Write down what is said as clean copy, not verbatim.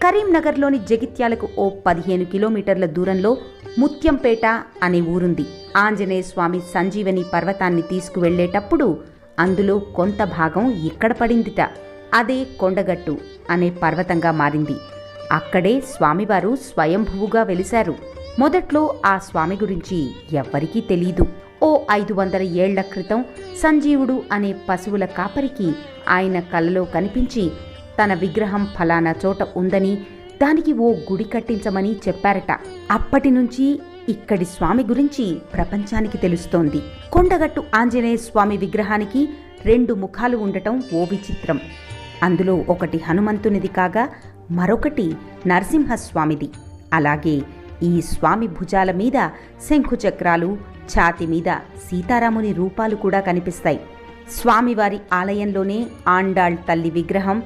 కరీంనగర్లోని జగిత్యాలకు ఓ 15 కిలోమీటర్ల దూరంలో ముత్యంపేట అనే ఊరుంది. ఆంజనేయ స్వామి సంజీవని పర్వతాన్ని తీసుకువెళ్లేటప్పుడు అందులో కొంత భాగం ఇక్కడ పడిందిట. అదే కొండగట్టు అనే పర్వతంగా మారింది. అక్కడే స్వామివారు స్వయంభువుగా వెలిశారు. మొదట్లో ఆ స్వామి గురించి ఎవ్వరికీ తెలీదు. ఓ 500 ఏళ్ల క్రితం సంజీవుడు అనే పశువుల కాపరికి ఆయన కలలో కనిపించి తన విగ్రహం ఫలానా చోట ఉందని, దానికి ఓ గుడి కట్టించమని చెప్పారట. అప్పటినుంచి ఇక్కడి స్వామి గురించి ప్రపంచానికి తెలుస్తోంది. కొండగట్టు ఆంజనేయ స్వామి విగ్రహానికి 2 ముఖాలు ఉండటం ఓ విచిత్రం. అందులో ఒకటి హనుమంతునిది కాగా మరొకటి నరసింహస్వామిది. అలాగే ఈ స్వామి భుజాల మీద శంఖుచక్రాలు, ఛాతి మీద సీతారాముని రూపాలు కూడా కనిపిస్తాయి. స్వామివారి ఆలయంలోనే ఆండాళ్ తల్లి విగ్రహం